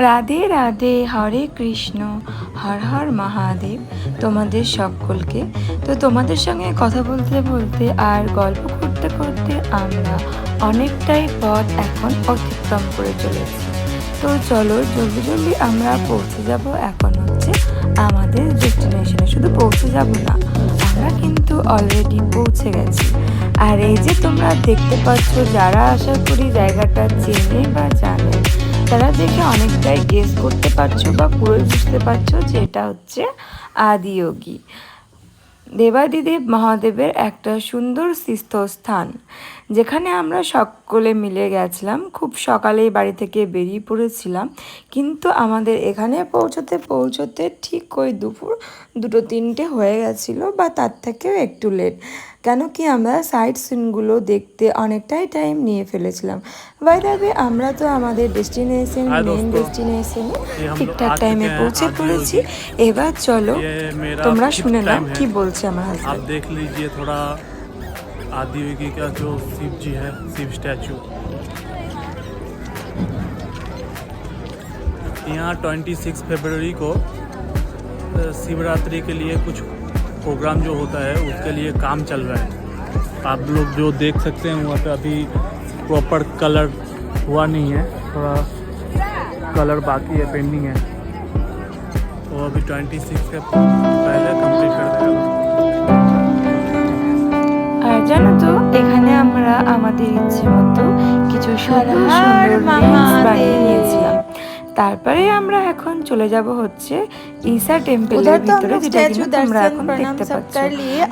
রাধে রাধে, হরে কৃষ্ণ, হর হর মহাদেব। তোমাদের সকলকে তো তোমাদের সঙ্গে কথা বলতে বলতে আর গল্প করতে করতে আমরা অনেকটাই পথ এখন অতিক্রম করে চলেছি। তো চলো জলদি জলদি আমরা পৌঁছে যাব। এখন হচ্ছে আমাদের ডেস্টিনেশনে। শুধু পৌঁছে যাব না, আমরা কিন্তু অলরেডি পৌঁছে গেছি। আর এই যে তোমরা দেখতে পাচ্ছ, যারা আশা করি জায়গাটা চেনে বা জানে, তারা দেখে অনেকটাই গেস করতে পারছো বা পুরোই বুঝতে পারছো যে এটা হচ্ছে আদিয়োগী, দেবাদিদেব মহাদেবের একটা সুন্দর তীর্থস্থান, যেখানে আমরা সকলে মিলে গেছিলাম। খুব সকালেই বাড়ি থেকে বেরিয়ে পড়েছিলাম, কিন্তু আমাদের এখানে পৌঁছতে পৌঁছতে ঠিক ওই দুপুর 2-3টে হয়ে গেছিলো, বা তার থেকেও একটু লেট। কেন কি আমরা সাইট সিনগুলো দেখতে অনেকটাই টাইম নিয়ে ফেলেছিলাম। বাই দ্য ওয়ে, আমরা তো আমাদের মেন ডেস্টিনেশনে ঠিকঠাক টাইমে পৌঁছে পড়েছি। এবার চলো তোমরা শুনে নাও কি বলছে আমার হাজবেন্ড। आप देख लीजिए थोड़ा आदियोगी का जो शिव जी है, शिव स्टैचू। यहाँ 26 फरवरी को शिवरात्रि के लिए कुछ प्रोग्राम जो होता है उसके लिए काम चल रहा है। आप लोग जो देख सकते हैं वहाँ पे अभी प्रॉपर कलर हुआ नहीं है, थोड़ा कलर बाकी है, पेंडिंग है। तो अभी 26 के पहले कंप्लीट कर देगा। আর জানো তো, এখানে আমরা আমাদের ইচ্ছে মতো কিছু সুন্দর সুন্দর রিলস বানিয়ে নিয়েছিলাম। তারপরে আমরা এখন চলে যাব হচ্ছে ঈশা টেম্পলের ভিতরে, যেটা কিন্তু তোমরা এখন দেখতে পাচ্ছ।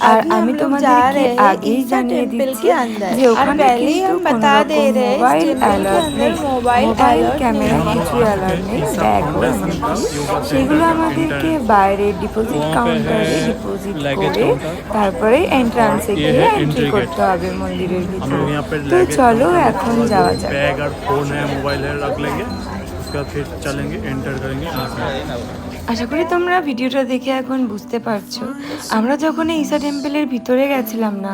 আর আমি তোমাদেরকে আগেই জানিয়ে দিচ্ছি যে ওখানে কিন্তু কোনো রকম মোবাইল অ্যালার্ট নেই, মোবাইল ক্যামেরা কিছু অ্যালার্ট নেই, ব্যাগও এমনকি সেগুলো আমাদেরকে বাইরে ডিপোজিট কাউন্টারে ডিপোজিট করে তারপরে এন্ট্রান্সে গিয়ে এন্ট্রি করতে হবে মন্দিরের ভিতরে। তো চলো এখন যাওয়া যাক। बैग और फोन है, मोबाइल है, रख लेंगे, उसके बाद फिर चलेंगे, एंटर करेंगे। আশা করি তোমরা ভিডিওটা দেখে এখন বুঝতে পারছো, আমরা যখন এই ঈশা টেম্পলের ভিতরে গেছিলাম না,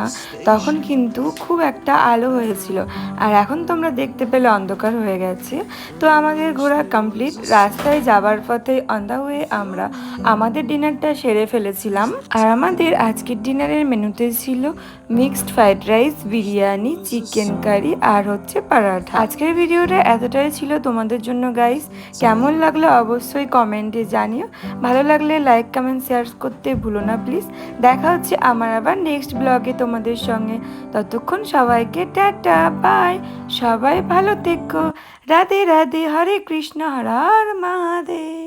তখন কিন্তু খুব একটা আলো হয়েছিল, আর এখন তোমরা দেখতে পেলে অন্ধকার হয়ে গেছে। তো আমাদের ঘোরা কমপ্লিট। রাস্তায় যাবার পথে অন দ্য ওয়ে আমরা আমাদের ডিনারটা সেরে ফেলেছিলাম। আর আমাদের আজকের ডিনারের মেনুতে ছিল mixed fried rice, biryani, chicken curry আর হচ্ছে পরাঠা। আজকের ভিডিওটা এতটাই ছিল তোমাদের জন্য গাইস। কেমন লাগলো অবশ্যই কমেন্টে জানিও। ভালো লাগলে লাইক, কমেন্ট, শেয়ার করতে ভুলো না প্লিজ। দেখা হচ্ছে আমার আবার নেক্সট ব্লগে তোমাদের সঙ্গে। ততক্ষণ সবাইকে টাটা, বাই। সবাই ভালো থেকো। রাধে রাধে, হরে কৃষ্ণ, হর হর মহাদেব।